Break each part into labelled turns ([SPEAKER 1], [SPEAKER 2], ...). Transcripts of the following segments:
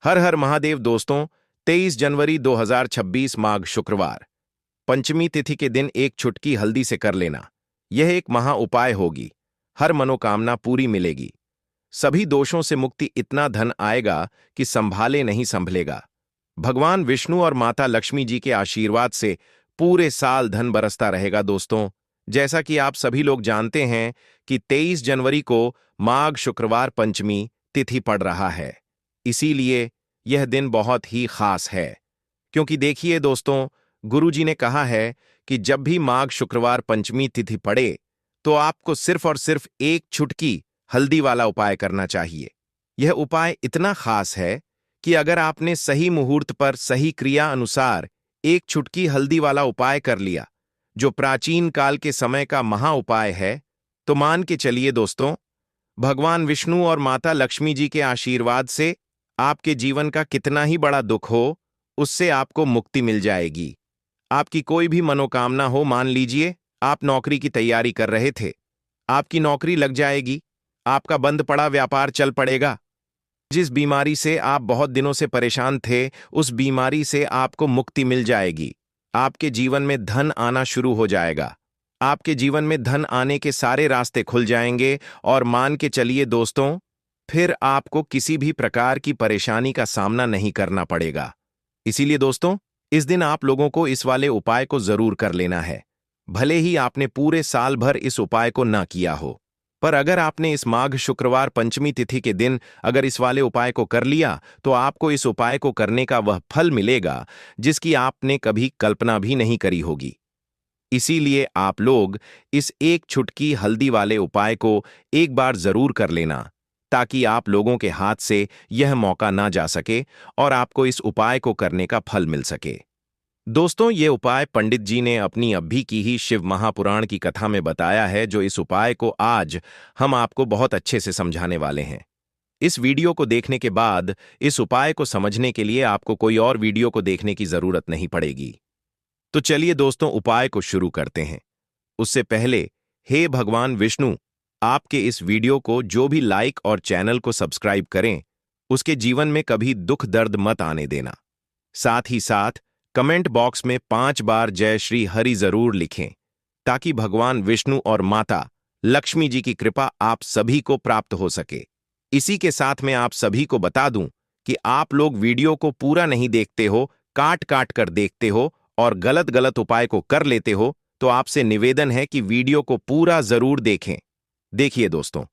[SPEAKER 1] हर हर महादेव दोस्तों। 23 जनवरी 2026 माघ शुक्रवार पंचमी तिथि के दिन एक चुटकी हल्दी से कर लेना, यह एक महा उपाय होगी। हर मनोकामना पूरी मिलेगी, सभी दोषों से मुक्ति, इतना धन आएगा कि संभाले नहीं संभलेगा। भगवान विष्णु और माता लक्ष्मी जी के आशीर्वाद से पूरे साल धन बरसता रहेगा। दोस्तों, जैसा कि आप सभी लोग जानते हैं कि 23 जनवरी को माघ शुक्रवार पंचमी तिथि पड़ रहा है, इसीलिए यह दिन बहुत ही खास है। क्योंकि देखिए दोस्तों, गुरुजी ने कहा है कि जब भी माघ शुक्रवार पंचमी तिथि पड़े तो आपको सिर्फ और सिर्फ एक चुटकी हल्दी वाला उपाय करना चाहिए। यह उपाय इतना खास है कि अगर आपने सही मुहूर्त पर सही क्रिया अनुसार एक चुटकी हल्दी वाला उपाय कर लिया, जो प्राचीन काल के समय का महा उपाय है, तो मान के चलिए दोस्तों, भगवान विष्णु और माता लक्ष्मी जी के आशीर्वाद से आपके जीवन का कितना ही बड़ा दुख हो, उससे आपको मुक्ति मिल जाएगी। आपकी कोई भी मनोकामना हो, मान लीजिए आप नौकरी की तैयारी कर रहे थे, आपकी नौकरी लग जाएगी, आपका बंद पड़ा व्यापार चल पड़ेगा। जिस बीमारी से आप बहुत दिनों से परेशान थे, उस बीमारी से आपको मुक्ति मिल जाएगी। आपके जीवन में धन आना शुरू हो जाएगा। आपके जीवन में धन आने के सारे रास्ते खुल जाएंगे और मान के चलिए दोस्तों, फिर आपको किसी भी प्रकार की परेशानी का सामना नहीं करना पड़ेगा। इसीलिए दोस्तों, इस दिन आप लोगों को इस वाले उपाय को जरूर कर लेना है। भले ही आपने पूरे साल भर इस उपाय को ना किया हो, पर अगर आपने इस माघ शुक्रवार पंचमी तिथि के दिन अगर इस वाले उपाय को कर लिया, तो आपको इस उपाय को करने का वह फल मिलेगा जिसकी आपने कभी कल्पना भी नहीं करी होगी। इसीलिए आप लोग इस एक चुटकी हल्दी वाले उपाय को एक बार जरूर कर लेना, ताकि आप लोगों के हाथ से यह मौका ना जा सके और आपको इस उपाय को करने का फल मिल सके। दोस्तों, ये उपाय पंडित जी ने अपनी अभी की ही शिव महापुराण की कथा में बताया है, जो इस उपाय को आज हम आपको बहुत अच्छे से समझाने वाले हैं। इस वीडियो को देखने के बाद इस उपाय को समझने के लिए आपको कोई और वीडियो को देखने की जरूरत नहीं पड़ेगी। तो चलिए दोस्तों, उपाय को शुरू करते हैं। उससे पहले, हे भगवान विष्णु, आपके इस वीडियो को जो भी लाइक और चैनल को सब्सक्राइब करें, उसके जीवन में कभी दुख दर्द मत आने देना। साथ ही साथ कमेंट बॉक्स में 5 बार जय श्री हरि जरूर लिखें, ताकि भगवान विष्णु और माता लक्ष्मी जी की कृपा आप सभी को प्राप्त हो सके। इसी के साथ मैं आप सभी को बता दूं कि आप लोग वीडियो को पूरा नहीं देखते हो, काट काट कर देखते हो और गलत गलत उपाय को कर लेते हो, तो आपसे निवेदन है कि वीडियो को पूरा जरूर देखें। देखिए दोस्तों,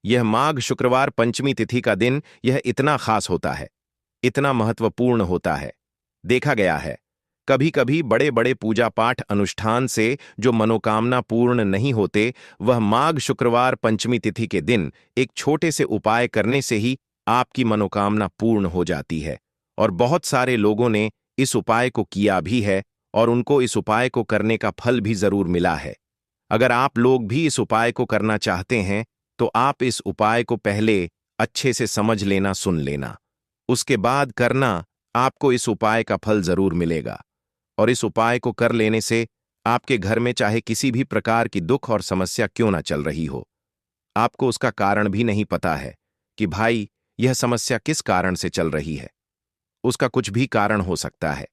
[SPEAKER 1] यह माघ शुक्रवार पंचमी तिथि का दिन यह इतना खास होता है, इतना महत्वपूर्ण होता है। देखा गया है, कभी कभी बड़े बड़े पूजा पाठ अनुष्ठान से जो मनोकामना पूर्ण नहीं होते, वह माघ शुक्रवार पंचमी तिथि के दिन एक छोटे से उपाय करने से ही आपकी मनोकामना पूर्ण हो जाती है। और बहुत सारे लोगों ने इस उपाय को किया भी है और उनको इस उपाय को करने का फल भी जरूर मिला है। अगर आप लोग भी इस उपाय को करना चाहते हैं, तो आप इस उपाय को पहले अच्छे से समझ लेना, सुन लेना, उसके बाद करना, आपको इस उपाय का फल जरूर मिलेगा। और इस उपाय को कर लेने से आपके घर में चाहे किसी भी प्रकार की दुख और समस्या क्यों ना चल रही हो, आपको उसका कारण भी नहीं पता है कि भाई यह समस्या किस कारण से चल रही है। उसका कुछ भी कारण हो सकता है,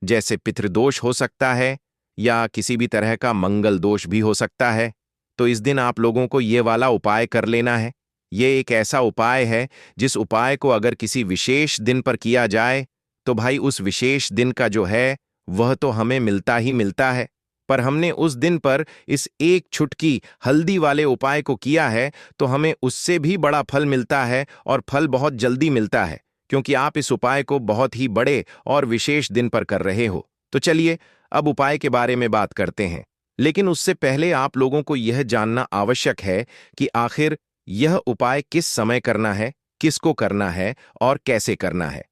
[SPEAKER 1] जैसे पितृदोष हो सकता है या किसी भी तरह का मंगल दोष भी हो सकता है। तो इस दिन आप लोगों को ये वाला उपाय कर लेना है। ये एक ऐसा उपाय है जिस उपाय को अगर किसी विशेष दिन पर किया जाए, तो भाई उस विशेष दिन का जो है वह तो हमें मिलता ही मिलता है, पर हमने उस दिन पर इस एक चुटकी हल्दी वाले उपाय को किया है, तो हमें उससे भी बड़ा फल मिलता है और फल बहुत जल्दी मिलता है, क्योंकि आप इस उपाय को बहुत ही बड़े और विशेष दिन पर कर रहे हो। तो चलिए अब उपाय के बारे में बात करते हैं, लेकिन उससे पहले आप लोगों को यह जानना आवश्यक है कि आखिर यह उपाय किस समय करना है, किसको करना है और कैसे करना है।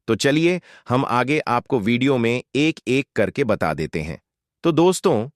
[SPEAKER 1] तो चलिए हम आगे आपको वीडियो में एक एक करके बता देते हैं। तो दोस्तों,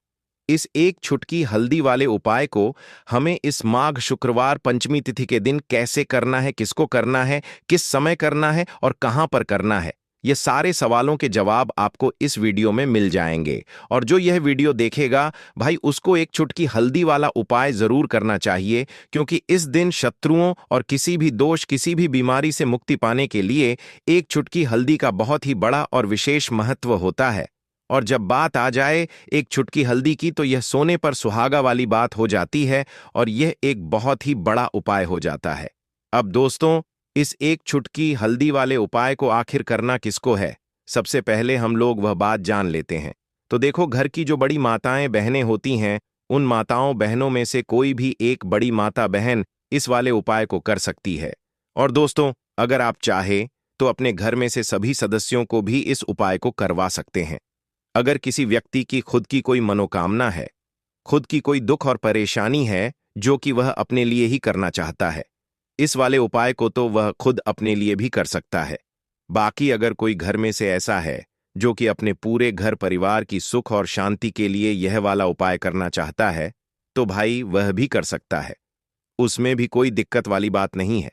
[SPEAKER 1] इस एक चुटकी हल्दी वाले उपाय को हमें इस माघ शुक्रवार पंचमी तिथि के दिन कैसे करना है, किसको करना है, किस समय करना है और कहां पर करना है, ये सारे सवालों के जवाब आपको इस वीडियो में मिल जाएंगे। और जो यह वीडियो देखेगा भाई, उसको एक चुटकी हल्दी वाला उपाय जरूर करना चाहिए, क्योंकि इस दिन शत्रुओं और किसी भी दोष, किसी भी बीमारी से मुक्ति पाने के लिए एक चुटकी हल्दी का बहुत ही बड़ा और विशेष महत्व होता है। और जब बात आ जाए एक चुटकी हल्दी की, तो यह सोने पर सुहागा वाली बात हो जाती है और यह एक बहुत ही बड़ा उपाय हो जाता है। अब दोस्तों, इस एक चुटकी हल्दी वाले उपाय को आखिर करना किसको है, सबसे पहले हम लोग वह बात जान लेते हैं। तो देखो, घर की जो बड़ी माताएं बहनें होती हैं, उन माताओं बहनों में से कोई भी एक बड़ी माता बहन इस वाले उपाय को कर सकती है। और दोस्तों, अगर आप चाहे तो अपने घर में से सभी सदस्यों को भी इस उपाय को करवा सकते हैं। अगर किसी व्यक्ति की खुद की कोई मनोकामना है, खुद की कोई दुख और परेशानी है जो कि वह अपने लिए ही करना चाहता है, इस वाले उपाय को तो वह खुद अपने लिए भी कर सकता है। बाकी अगर कोई घर में से ऐसा है जो कि अपने पूरे घर परिवार की सुख और शांति के लिए यह वाला उपाय करना चाहता है, तो भाई वह भी कर सकता है। उसमें भी कोई दिक्कत वाली बात नहीं है।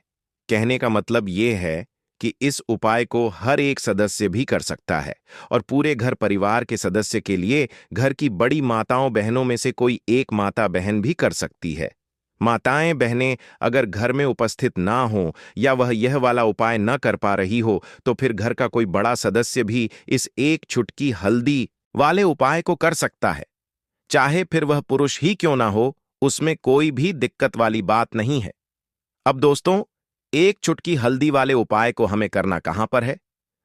[SPEAKER 1] कहने का मतलब यह है कि इस उपाय को हर एक सदस्य भी कर सकता है, और पूरे घर परिवार के सदस्य के लिए घर की बड़ी माताओं बहनों में से कोई एक माता बहन भी कर सकती है। माताएं बहनें अगर घर में उपस्थित ना हो या वह यह वाला उपाय न कर पा रही हो, तो फिर घर का कोई बड़ा सदस्य भी इस एक चुटकी हल्दी वाले उपाय को कर सकता है। चाहे फिर वह पुरुष ही क्यों ना हो, उसमें कोई भी दिक्कत वाली बात नहीं है। अब दोस्तों, एक चुटकी हल्दी वाले उपाय को हमें करना कहां पर है?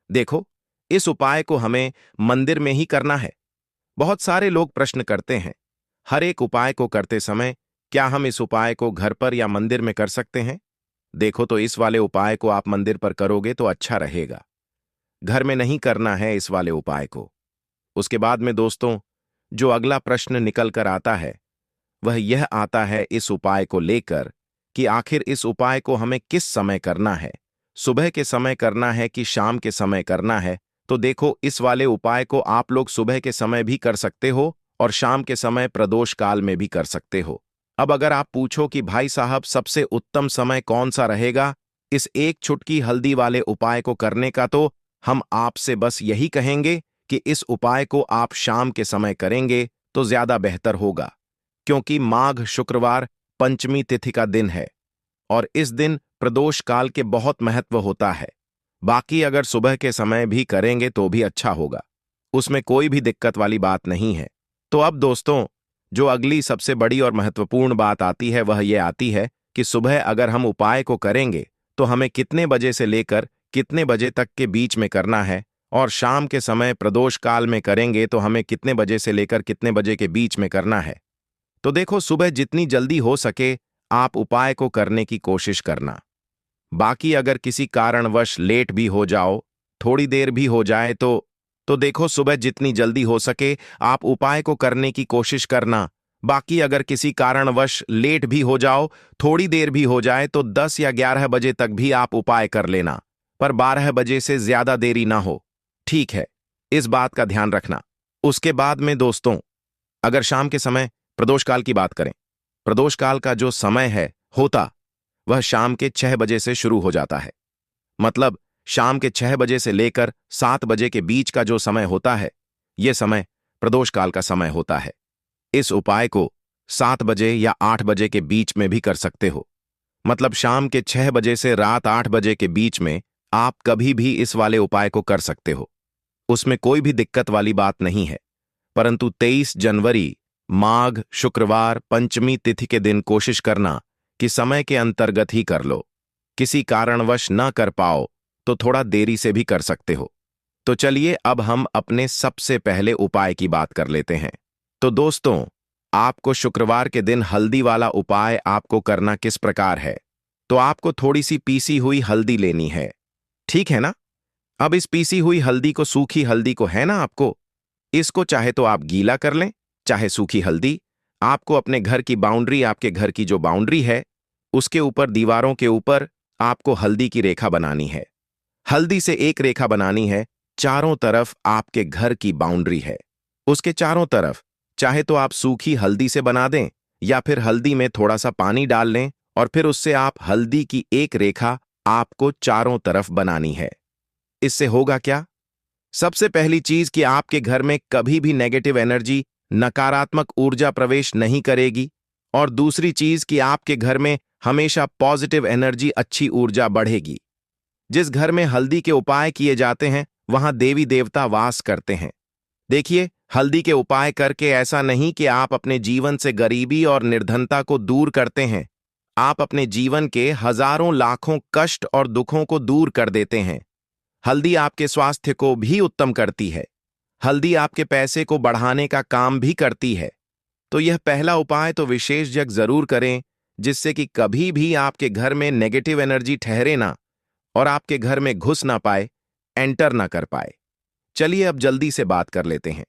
[SPEAKER 1] देखो, इस उपाय को हमें मंदिर में ही करना है। बहुत सारे लोग प्रश्न करते हैं, हर एक उपाय को करते समय क्या हम इस उपाय को घर पर या मंदिर में कर सकते हैं? देखो, तो इस वाले उपाय को आप मंदिर पर करोगे तो अच्छा रहेगा। घर में नहीं करना है इस वाले उपाय को। उसके बाद में दोस्तों, जो अगला प्रश्न निकल कर आता है, वह यह आता है इस उपाय को लेकर कि आखिर इस उपाय को हमें किस समय करना है, सुबह के समय करना है कि शाम के समय करना है? तो देखो, इस वाले उपाय को आप लोग सुबह के समय भी कर सकते हो और शाम के समय प्रदोष काल में भी कर सकते हो। अब अगर आप पूछो कि भाई साहब, सबसे उत्तम समय कौन सा रहेगा इस एक चुटकी हल्दी वाले उपाय को करने का, तो हम आपसे बस यही कहेंगे कि इस उपाय को आप शाम के समय करेंगे तो ज्यादा बेहतर होगा, क्योंकि माघ शुक्रवार पंचमी तिथि का दिन है और इस दिन प्रदोष काल के बहुत महत्व होता है। बाकी अगर सुबह के समय भी करेंगे तो भी अच्छा होगा, उसमें कोई भी दिक्कत वाली बात नहीं है। तो अब दोस्तों, जो अगली सबसे बड़ी और महत्वपूर्ण बात आती है, वह यह आती है कि सुबह अगर हम उपाय को करेंगे तो हमें कितने बजे से लेकर कितने बजे तक के बीच में करना है, और शाम के समय प्रदोष काल में करेंगे तो हमें कितने बजे से लेकर कितने बजे के बीच में करना है। तो देखो, सुबह जितनी जल्दी हो सके आप उपाय को करने की कोशिश करना। बाकी अगर किसी कारणवश लेट भी हो जाओ, थोड़ी देर भी हो जाए, तो देखो, सुबह जितनी जल्दी हो सके आप उपाय को करने की कोशिश करना। बाकी अगर किसी कारणवश लेट भी हो जाओ, थोड़ी देर भी हो जाए, तो 10 या 11 बजे तक भी आप उपाय कर लेना, पर 12 बजे से ज्यादा देरी ना हो। ठीक है, इस बात का ध्यान रखना। उसके बाद में दोस्तों, अगर शाम के समय प्रदोष काल की बात करें, प्रदोष काल का जो समय है होता, वह शाम के 6 बजे से शुरू हो जाता है। मतलब शाम के 6 बजे से लेकर 7 बजे के बीच का जो समय होता है, यह समय प्रदोष काल का समय होता है। इस उपाय को 7 बजे या 8 बजे के बीच में भी कर सकते हो। मतलब शाम के 6 बजे से रात 8 बजे के बीच में आप कभी भी इस वाले उपाय को कर सकते हो, उसमें कोई भी दिक्कत वाली बात नहीं है। परंतु 23 जनवरी माघ शुक्रवार पंचमी तिथि के दिन कोशिश करना कि समय के अंतर्गत ही कर लो। किसी कारणवश न कर पाओ तो थोड़ा देरी से भी कर सकते हो। तो चलिए, अब हम अपने सबसे पहले उपाय की बात कर लेते हैं। तो दोस्तों, आपको शुक्रवार के दिन हल्दी वाला उपाय आपको करना किस प्रकार है? तो आपको थोड़ी सी पीसी हुई हल्दी लेनी है, ठीक है ना? अब इस पीसी हुई हल्दी को, सूखी हल्दी को, है ना आपको, इसको चाहे तो आप गीला कर लें, चाहे सूखी हल्दी। आपको अपने घर की बाउंड्री, आपके घर की जो बाउंड्री है, उसके ऊपर, दीवारों के ऊपर आपको हल्दी की रेखा बनानी है। हल्दी से एक रेखा बनानी है, चारों तरफ आपके घर की बाउंड्री है, उसके चारों तरफ। चाहे तो आप सूखी हल्दी से बना दें या फिर हल्दी में थोड़ा सा पानी डाल लें और फिर उससे आप हल्दी की एक रेखा आपको चारों तरफ बनानी है। इससे होगा क्या सबसे पहली चीज कि आपके घर में कभी भी नेगेटिव एनर्जी, नकारात्मक ऊर्जा प्रवेश नहीं करेगी। और दूसरी चीज कि आपके घर में हमेशा पॉजिटिव एनर्जी, अच्छी ऊर्जा बढ़ेगी। जिस घर में हल्दी के उपाय किए जाते हैं वहां देवी देवता वास करते हैं। देखिए, हल्दी के उपाय करके ऐसा नहीं कि आप अपने जीवन से गरीबी और निर्धनता को दूर करते हैं। आप अपने जीवन के हजारों लाखों कष्ट और दुखों को दूर कर देते हैं। हल्दी आपके स्वास्थ्य को भी उत्तम करती है। हल्दी आपके पैसे को बढ़ाने का काम भी करती है। तो यह पहला उपाय तो विशेष जरूर करें, जिससे कि कभी भी आपके घर में नेगेटिव एनर्जी ठहरे ना और आपके घर में घुस ना पाए, एंटर ना कर पाए। चलिए अब जल्दी से बात कर लेते हैं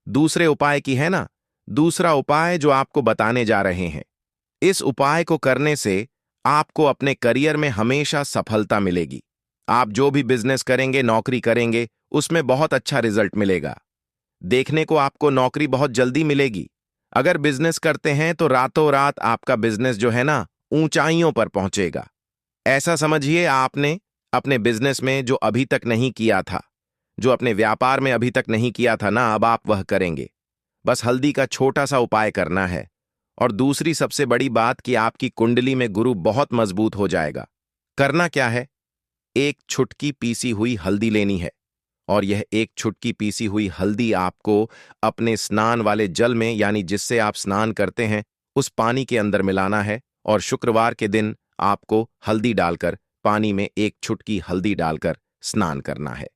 [SPEAKER 1] दूसरे उपाय की, है ना। दूसरा उपाय जो आपको बताने जा रहे हैं, इस उपाय को करने से आपको अपने करियर में हमेशा सफलता मिलेगी। आप जो भी बिजनेस करेंगे, नौकरी करेंगे, उसमें बहुत अच्छा रिजल्ट मिलेगा। देखने को आपको नौकरी बहुत जल्दी मिलेगी। अगर बिजनेस करते हैं तो रातों रात आपका बिजनेस जो है ना, ऊंचाइयों पर पहुंचेगा। ऐसा समझिए, आपने अपने बिजनेस में जो अभी तक नहीं किया था, जो अपने व्यापार में अभी तक नहीं किया था ना, अब आप वह करेंगे। बस हल्दी का छोटा सा उपाय करना है। और दूसरी सबसे बड़ी बात कि आपकी कुंडली में गुरु बहुत मजबूत हो जाएगा। करना क्या है, एक छुटकी पीसी हुई हल्दी लेनी है। और यह एक छुटकी पीसी हुई हल्दी आपको अपने स्नान वाले जल में, यानी जिससे आप स्नान करते हैं, उस पानी के अंदर मिलाना है। और शुक्रवार के दिन आपको हल्दी डालकर, पानी में एक छुटकी हल्दी डालकर स्नान करना है।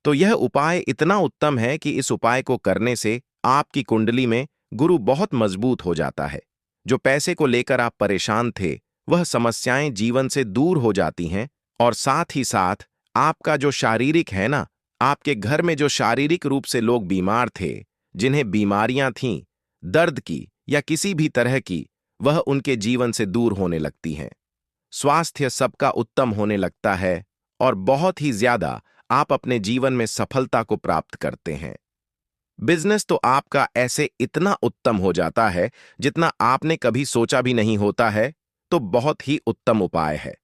[SPEAKER 1] तो यह उपाय इतना उत्तम है कि इस उपाय को करने से आपकी कुंडली में गुरु बहुत मजबूत हो जाता है। जो पैसे को लेकर आप परेशान थे, वह समस्याएं जीवन से दूर हो जाती हैं। और साथ ही साथ आपका जो शारीरिक है ना, आपके घर में जो शारीरिक रूप से लोग बीमार थे, जिन्हें बीमारियां थीं, दर्द की या किसी भी तरह की, वह उनके जीवन से दूर होने लगती हैं। स्वास्थ्य सबका उत्तम होने लगता है और बहुत ही ज्यादा आप अपने जीवन में सफलता को प्राप्त करते हैं। बिजनेस तो आपका ऐसे इतना उत्तम हो जाता है जितना आपने कभी सोचा भी नहीं होता है। तो बहुत ही उत्तम उपाय है।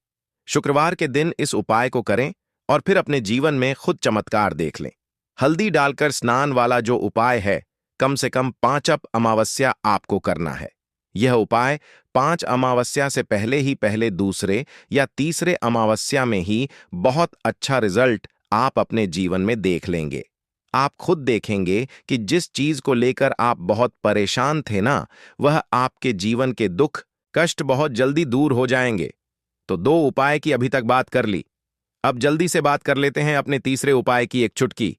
[SPEAKER 1] शुक्रवार के दिन इस उपाय को करें और फिर अपने जीवन में खुद चमत्कार देख लें। हल्दी डालकर स्नान वाला जो उपाय है, कम से कम 5 अमावस्या आपको करना है। यह उपाय 5 अमावस्या से पहले दूसरे या तीसरे अमावस्या में ही बहुत अच्छा रिजल्ट आप अपने जीवन में देख लेंगे। आप खुद देखेंगे कि जिस चीज को लेकर आप बहुत परेशान थे ना, वह आपके जीवन के दुख, कष्ट बहुत जल्दी दूर हो जाएंगे। तो 2 उपाय की अभी तक बात कर ली। अब जल्दी से बात कर लेते हैं अपने तीसरे उपाय की, एक चुटकी।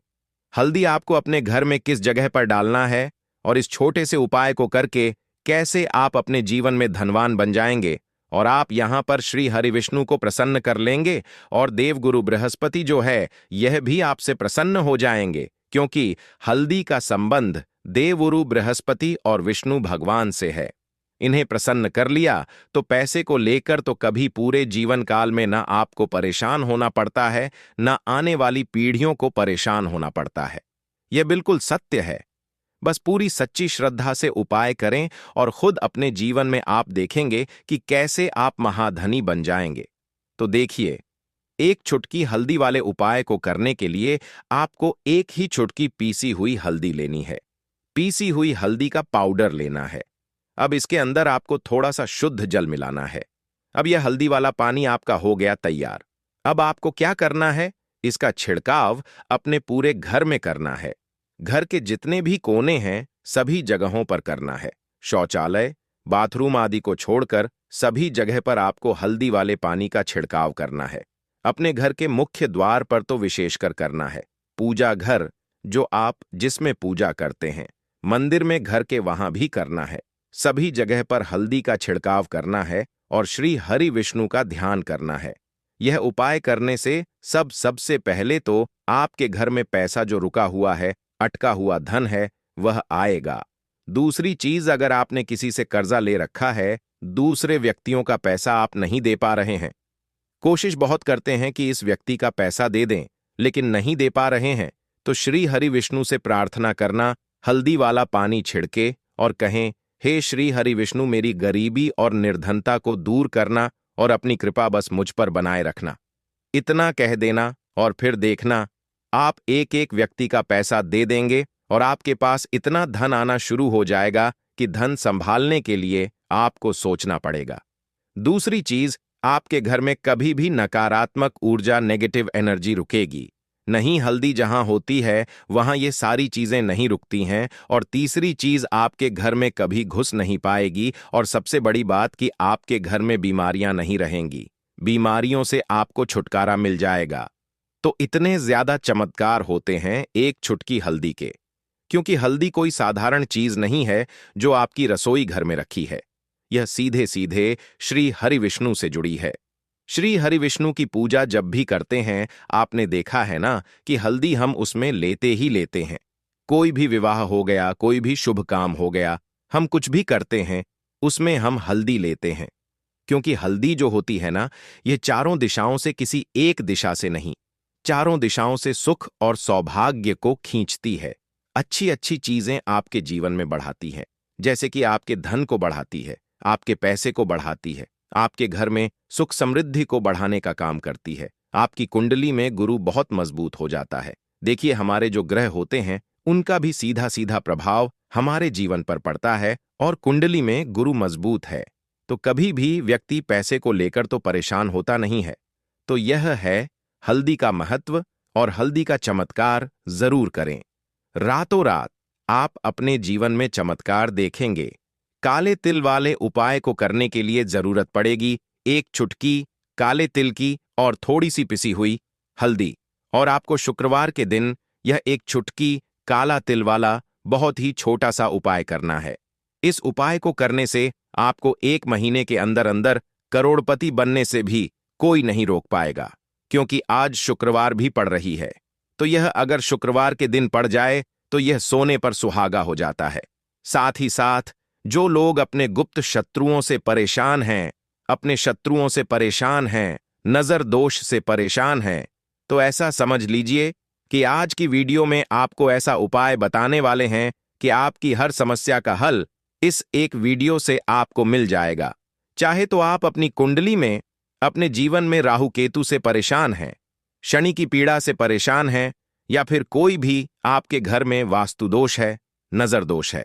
[SPEAKER 1] हल्दी आपको अपने घर में किस जगह पर डालना है और इस छोटे से उपाय को करके कैसे आप अपने जीवन में धनवान बन जाएंगे। और आप यहां पर श्री हरि विष्णु को प्रसन्न कर लेंगे और देवगुरु बृहस्पति जो है, यह भी आपसे प्रसन्न हो जाएंगे, क्योंकि हल्दी का संबंध देवगुरु बृहस्पति और विष्णु भगवान से है। इन्हें प्रसन्न कर लिया तो पैसे को लेकर तो कभी पूरे जीवन काल में ना आपको परेशान होना पड़ता है, ना आने वाली पीढ़ियों को परेशान होना पड़ता है। यह बिल्कुल सत्य है। बस पूरी सच्ची श्रद्धा से उपाय करें और खुद अपने जीवन में आप देखेंगे कि कैसे आप महाधनी बन जाएंगे। तो देखिए, एक चुटकी हल्दी वाले उपाय को करने के लिए आपको एक ही चुटकी पीसी हुई हल्दी लेनी है। पीसी हुई हल्दी का पाउडर लेना है। अब इसके अंदर आपको थोड़ा सा शुद्ध जल मिलाना है। अब यह हल्दी वाला पानी आपका हो गया तैयार। अब आपको क्या करना है, इसका छिड़काव अपने पूरे घर में करना है। घर के जितने भी कोने हैं, सभी जगहों पर करना है। शौचालय, बाथरूम आदि को छोड़कर सभी जगह पर आपको हल्दी वाले पानी का छिड़काव करना है। अपने घर के मुख्य द्वार पर तो विशेषकर करना है। पूजा घर, जो आप जिसमें पूजा करते हैं, मंदिर में, घर के वहां भी करना है। सभी जगह पर हल्दी का छिड़काव करना है और श्री हरि विष्णु का ध्यान करना है। यह उपाय करने से सबसे पहले तो आपके घर में पैसा जो रुका हुआ है, अटका हुआ धन है, वह आएगा। दूसरी चीज, अगर आपने किसी से कर्जा ले रखा है, दूसरे व्यक्तियों का पैसा आप नहीं दे पा रहे हैं, कोशिश बहुत करते हैं कि इस व्यक्ति का पैसा दे दें, लेकिन नहीं दे पा रहे हैं, तो श्री हरि विष्णु से प्रार्थना करना, हल्दी वाला पानी छिड़के और कहें, हे श्री हरि विष्णु, मेरी गरीबी और निर्धनता को दूर करना और अपनी कृपा बस मुझ पर बनाए रखना। इतना कह देना और फिर देखना आप एक एक व्यक्ति का पैसा दे देंगे और आपके पास इतना धन आना शुरू हो जाएगा कि धन संभालने के लिए आपको सोचना पड़ेगा। दूसरी चीज, आपके घर में कभी भी नकारात्मक ऊर्जा, नेगेटिव एनर्जी रुकेगी नहीं। हल्दी जहां होती है वहां ये सारी चीजें नहीं रुकती हैं। और तीसरी चीज, आपके घर में कभी घुस नहीं पाएगी। और सबसे बड़ी बात कि आपके घर में बीमारियां नहीं रहेंगी, बीमारियों से आपको छुटकारा मिल जाएगा। तो इतने ज्यादा चमत्कार होते हैं एक चुटकी हल्दी के, क्योंकि हल्दी कोई साधारण चीज नहीं है जो आपकी रसोई घर में रखी है। यह सीधे सीधे श्री हरि विष्णु से जुड़ी है। श्री हरि विष्णु की पूजा जब भी करते हैं, आपने देखा है ना कि हल्दी हम उसमें लेते ही लेते हैं। कोई भी विवाह हो गया, कोई भी शुभ काम हो गया, हम कुछ भी करते हैं उसमें हम हल्दी लेते हैं। क्योंकि हल्दी जो होती है ना, यह चारों दिशाओं से, किसी एक दिशा से नहीं, चारों दिशाओं से सुख और सौभाग्य को खींचती है। अच्छी अच्छी चीजें आपके जीवन में बढ़ाती है, जैसे कि आपके धन को बढ़ाती है, आपके पैसे को बढ़ाती है, आपके घर में सुख समृद्धि को बढ़ाने का काम करती है। आपकी कुंडली में गुरु बहुत मजबूत हो जाता है। देखिए, हमारे जो ग्रह होते हैं उनका भी सीधा सीधा प्रभाव हमारे जीवन पर पड़ता है। और कुंडली में गुरु मजबूत है तो कभी भी व्यक्ति पैसे को लेकर तो परेशान होता नहीं है। तो यह है हल्दी का महत्व, और हल्दी का चमत्कार जरूर करें। रातों रात आप अपने जीवन में चमत्कार देखेंगे। काले तिल वाले उपाय को करने के लिए जरूरत पड़ेगी एक चुटकी काले तिल की और थोड़ी सी पिसी हुई हल्दी। और आपको शुक्रवार के दिन यह एक चुटकी काला तिल वाला बहुत ही छोटा सा उपाय करना है। इस उपाय को करने से आपको 1 महीने के अंदर अंदर करोड़पति बनने से भी कोई नहीं रोक पाएगा, क्योंकि आज शुक्रवार भी पड़ रही है। तो यह अगर शुक्रवार के दिन पड़ जाए तो यह सोने पर सुहागा हो जाता है। साथ ही साथ जो लोग अपने गुप्त शत्रुओं से परेशान हैं, अपने शत्रुओं से परेशान हैं, नजर दोष से परेशान हैं, तो ऐसा समझ लीजिए कि आज की वीडियो में आपको ऐसा उपाय बताने वाले हैं कि आपकी हर समस्या का हल इस एक वीडियो से आपको मिल जाएगा। चाहे तो आप अपनी कुंडली में, अपने जीवन में राहु केतु से परेशान हैं, शनि की पीड़ा से परेशान हैं, या फिर कोई भी आपके घर में वास्तु दोष है, नजर दोष है,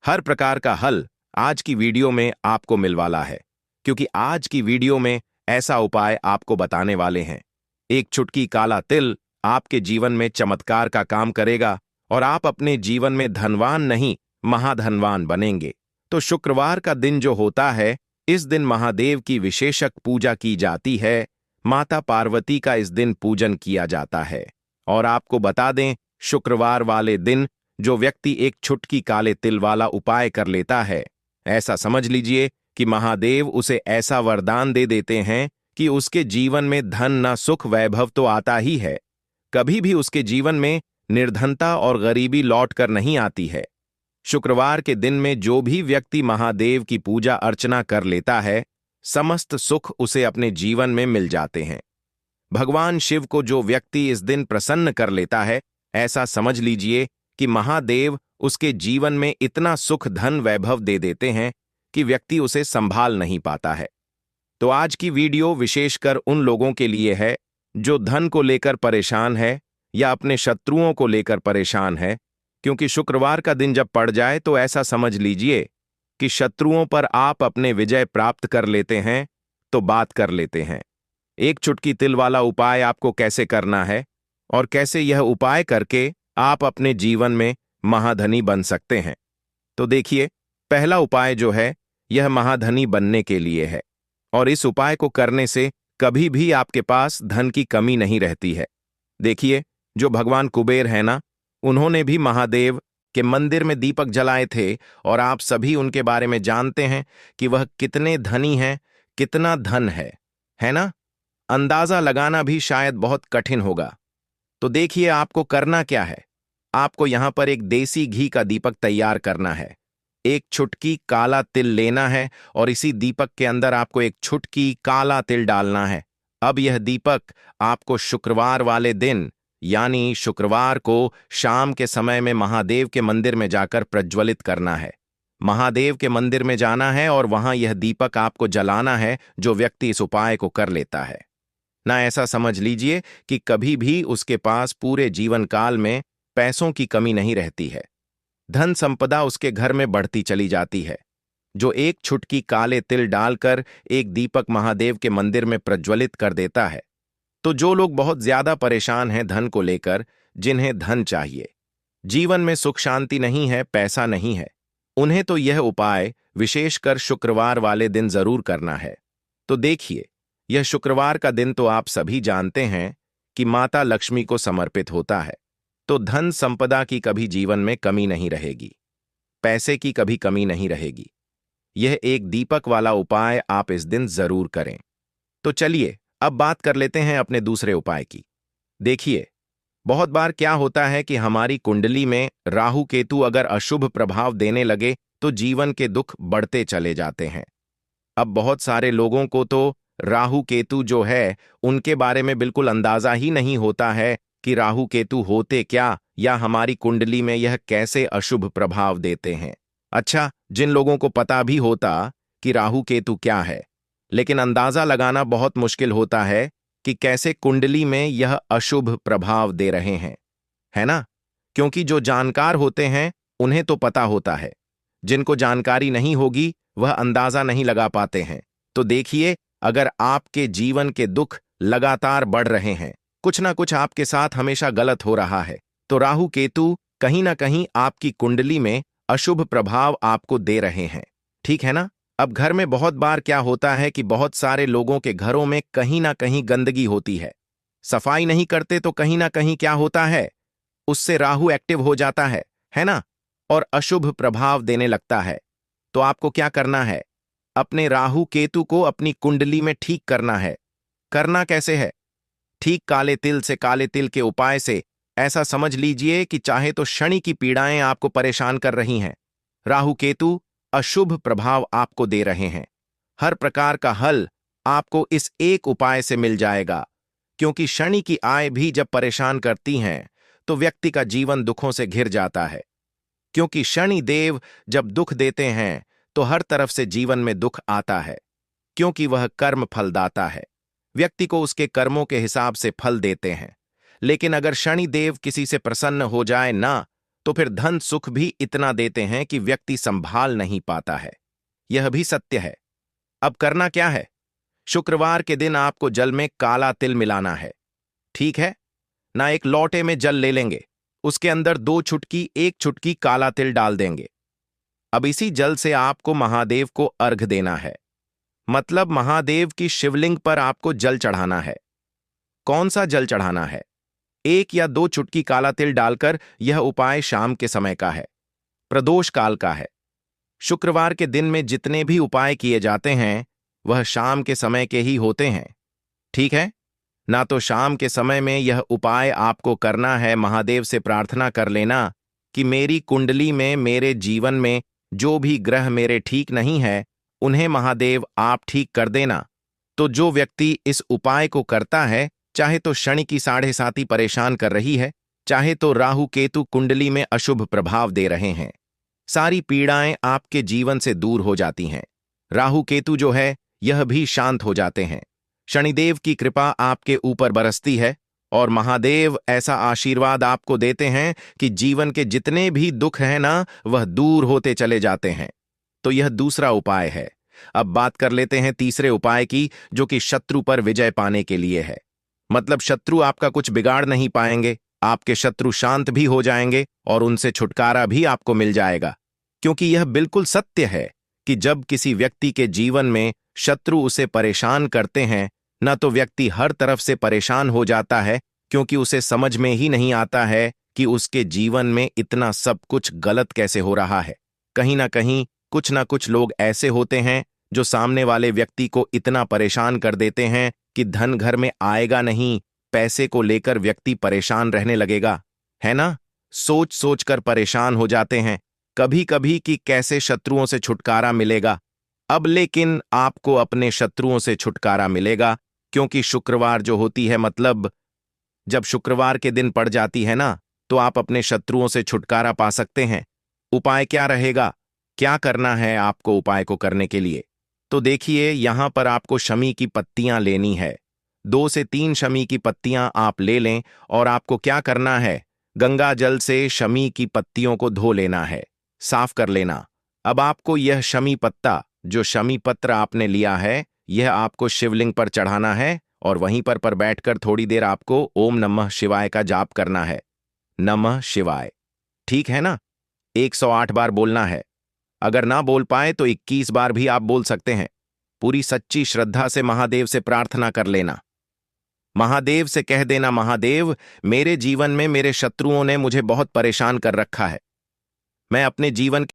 [SPEAKER 1] हर प्रकार का हल आज की वीडियो में आपको मिलवाला है। क्योंकि आज की वीडियो में ऐसा उपाय आपको बताने वाले हैं। एक चुटकी काला तिल आपके जीवन में चमत्कार का काम करेगा और आप अपने जीवन में धनवान नहीं, महाधनवान बनेंगे। तो शुक्रवार का दिन जो होता है, इस दिन महादेव की विशेषक पूजा की जाती है। माता पार्वती का इस दिन पूजन किया जाता है। और आपको बता दें, शुक्रवार वाले दिन जो व्यक्ति एक चुटकी काले तिल वाला उपाय कर लेता है, ऐसा समझ लीजिए कि महादेव उसे ऐसा वरदान दे देते हैं कि उसके जीवन में धन न सुख वैभव तो आता ही है, कभी भी उसके जीवन में निर्धनता और गरीबी लौट कर नहीं आती है। शुक्रवार के दिन में जो भी व्यक्ति महादेव की पूजा अर्चना कर लेता है, समस्त सुख उसे अपने जीवन में मिल जाते हैं। भगवान शिव को जो व्यक्ति इस दिन प्रसन्न कर लेता है, ऐसा समझ लीजिए कि महादेव उसके जीवन में इतना सुख धन वैभव दे देते हैं कि व्यक्ति उसे संभाल नहीं पाता है। तो आज की वीडियो विशेषकर उन लोगों के लिए है जो धन को लेकर परेशान है या अपने शत्रुओं को लेकर परेशान है। क्योंकि शुक्रवार का दिन जब पड़ जाए तो ऐसा समझ लीजिए कि शत्रुओं पर आप अपने विजय प्राप्त कर लेते हैं, तो बात कर लेते हैं। एक चुटकी तिल वाला उपाय आपको कैसे करना है और कैसे यह उपाय करके आप अपने जीवन में महाधनी बन सकते हैं। तो देखिए, पहला उपाय जो है यह महाधनी बनने के लिए है, और इस उपाय को करने से कभी भी आपके पास धन की कमी नहीं रहती है। देखिए, जो भगवान कुबेर है ना, उन्होंने भी महादेव के मंदिर में दीपक जलाए थे, और आप सभी उनके बारे में जानते हैं कि वह कितने धनी हैं, कितना धन है ना? अंदाजा लगाना भी शायद बहुत कठिन होगा। तो देखिए, आपको करना क्या है। आपको यहां पर एक देसी घी का दीपक तैयार करना है। एक चुटकी काला तिल लेना है और इसी दीपक के अंदर आपको एक चुटकी काला तिल डालना है। अब यह दीपक आपको शुक्रवार वाले दिन, यानी शुक्रवार को शाम के समय में महादेव के मंदिर में जाकर प्रज्वलित करना है। महादेव के मंदिर में जाना है और वहां यह दीपक आपको जलाना है, जो व्यक्ति इस उपाय को कर लेता है। ना ऐसा समझ लीजिए कि कभी भी उसके पास पूरे जीवन काल में पैसों की कमी नहीं रहती है। धन संपदा उसके घर में बढ़ती चली जाती है। जो एक छुटकी काले तिल डालकर एक दीपक महादेव के मंदिर में प्रज्वलित कर देता है। तो जो लोग बहुत ज्यादा परेशान हैं धन को लेकर, जिन्हें धन चाहिए, जीवन में सुख शांति नहीं है, पैसा नहीं है, उन्हें तो यह उपाय विशेषकर शुक्रवार वाले दिन जरूर करना है। तो देखिए, यह शुक्रवार का दिन तो आप सभी जानते हैं कि माता लक्ष्मी को समर्पित होता है। तो धन संपदा की कभी जीवन में कमी नहीं रहेगी, पैसे की कभी कमी नहीं रहेगी। यह एक दीपक वाला उपाय आप इस दिन जरूर करें। तो चलिए अब बात कर लेते हैं अपने दूसरे उपाय की। देखिए, बहुत बार क्या होता है कि हमारी कुंडली में राहु केतु अगर अशुभ प्रभाव देने लगे तो जीवन के दुख बढ़ते चले जाते हैं। अब बहुत सारे लोगों को तो राहु केतु जो है उनके बारे में बिल्कुल अंदाजा ही नहीं होता है कि राहु केतु होते क्या, या हमारी कुंडली में यह कैसे अशुभ प्रभाव देते हैं। अच्छा, जिन लोगों को पता भी होता कि राहु केतु क्या है, लेकिन अंदाजा लगाना बहुत मुश्किल होता है कि कैसे कुंडली में यह अशुभ प्रभाव दे रहे हैं, है ना? क्योंकि जो जानकार होते हैं उन्हें तो पता होता है, जिनको जानकारी नहीं होगी वह अंदाजा नहीं लगा पाते हैं। तो देखिए, अगर आपके जीवन के दुख लगातार बढ़ रहे हैं, कुछ ना कुछ आपके साथ हमेशा गलत हो रहा है, तो राहु केतु कहीं ना कहीं आपकी कुंडली में अशुभ प्रभाव आपको दे रहे हैं। ठीक है ना? अब घर में बहुत बार क्या होता है कि बहुत सारे लोगों के घरों में कहीं ना कहीं गंदगी होती है। सफाई नहीं करते तो कहीं ना कहीं क्या होता है, उससे राहु एक्टिव हो जाता है ना? और अशुभ प्रभाव देने लगता है। तो आपको क्या करना है? अपने राहु केतु को अपनी कुंडली में ठीक करना है। करना कैसे है? ठीक काले तिल से, काले तिल के उपाय से। ऐसा समझ लीजिए कि चाहे तो शनि की पीड़ाएं आपको परेशान कर रही हैं, राहु केतु अशुभ प्रभाव आपको दे रहे हैं, हर प्रकार का हल आपको इस एक उपाय से मिल जाएगा। क्योंकि शनि की आय भी जब परेशान करती हैं तो व्यक्ति का जीवन दुखों से घिर जाता है। क्योंकि शनि देव जब दुख देते हैं तो हर तरफ से जीवन में दुख आता है, क्योंकि वह कर्म फलदाता है। व्यक्ति को उसके कर्मों के हिसाब से फल देते हैं। लेकिन अगर शनि देव किसी से प्रसन्न हो जाए ना, तो फिर धन सुख भी इतना देते हैं कि व्यक्ति संभाल नहीं पाता है। यह भी सत्य है। अब करना क्या है? शुक्रवार के दिन आपको जल में काला तिल मिलाना है। ठीक है ना? एक लोटे में जल ले लेंगे, उसके अंदर 2 चुटकी 1 चुटकी काला तिल डाल देंगे। अब इसी जल से आपको महादेव को अर्घ देना है, मतलब महादेव की शिवलिंग पर आपको जल चढ़ाना है। कौन सा जल चढ़ाना है? 1 या 2 चुटकी काला तिल डालकर। यह उपाय शाम के समय का है, प्रदोष काल का है। शुक्रवार के दिन में जितने भी उपाय किए जाते हैं वह शाम के समय के ही होते हैं। ठीक है ना? तो शाम के समय में यह उपाय आपको करना है। महादेव से प्रार्थना कर लेना कि मेरी कुंडली में, मेरे जीवन में जो भी ग्रह मेरे ठीक नहीं है उन्हें महादेव आप ठीक कर देना। तो जो व्यक्ति इस उपाय को करता है, चाहे तो शनि की 7.5 परेशान कर रही है, चाहे तो राहु केतु कुंडली में अशुभ प्रभाव दे रहे हैं, सारी पीड़ाएं आपके जीवन से दूर हो जाती हैं। राहु केतु जो है यह भी शांत हो जाते हैं। शनिदेव की कृपा आपके ऊपर बरसती है और महादेव ऐसा आशीर्वाद आपको देते हैं कि जीवन के जितने भी दुख हैं ना, वह दूर होते चले जाते हैं। तो यह दूसरा उपाय है। अब बात कर लेते हैं तीसरे उपाय की, जो कि शत्रु पर विजय पाने के लिए है। मतलब शत्रु आपका कुछ बिगाड़ नहीं पाएंगे, आपके शत्रु शांत भी हो जाएंगे और उनसे छुटकारा भी आपको मिल जाएगा। क्योंकि यह बिल्कुल सत्य है कि जब किसी व्यक्ति के जीवन में शत्रु उसे परेशान करते हैं न, तो व्यक्ति हर तरफ से परेशान हो जाता है, क्योंकि उसे समझ में ही नहीं आता है कि उसके जीवन में इतना सब कुछ गलत कैसे हो रहा है। कहीं ना कहीं कुछ ना कुछ लोग ऐसे होते हैं जो सामने वाले व्यक्ति को इतना परेशान कर देते हैं कि धन घर में आएगा नहीं, पैसे को लेकर व्यक्ति परेशान रहने लगेगा, है ना? सोच सोच कर परेशान हो जाते हैं कभी कभी कि कैसे शत्रुओं से छुटकारा मिलेगा। अब लेकिन आपको अपने शत्रुओं से छुटकारा मिलेगा, क्योंकि शुक्रवार जो होती है, मतलब जब शुक्रवार के दिन पड़ जाती है ना, तो आप अपने शत्रुओं से छुटकारा पा सकते हैं। उपाय क्या रहेगा? क्या करना है आपको उपाय को करने के लिए? तो देखिए, यहां पर आपको शमी की पत्तियां लेनी है, 2 से 3 शमी की पत्तियां आप ले लें और आपको क्या करना है, गंगा जल से शमी की पत्तियों को धो लेना है, साफ कर लेना। अब आपको यह शमी पत्ता, जो शमी पत्र आपने लिया है, यह आपको शिवलिंग पर चढ़ाना है और वहीं पर बैठकर थोड़ी देर आपको ओम नमः शिवाय का जाप करना है। नमः शिवाय, ठीक है ना? 108 बार बोलना है। अगर ना बोल पाए तो 21 बार भी आप बोल सकते हैं। पूरी सच्ची श्रद्धा से महादेव से प्रार्थना कर लेना। महादेव से कह देना, महादेव, मेरे जीवन में मेरे शत्रुओं ने मुझे बहुत परेशान कर रखा है। मैं अपने जीवन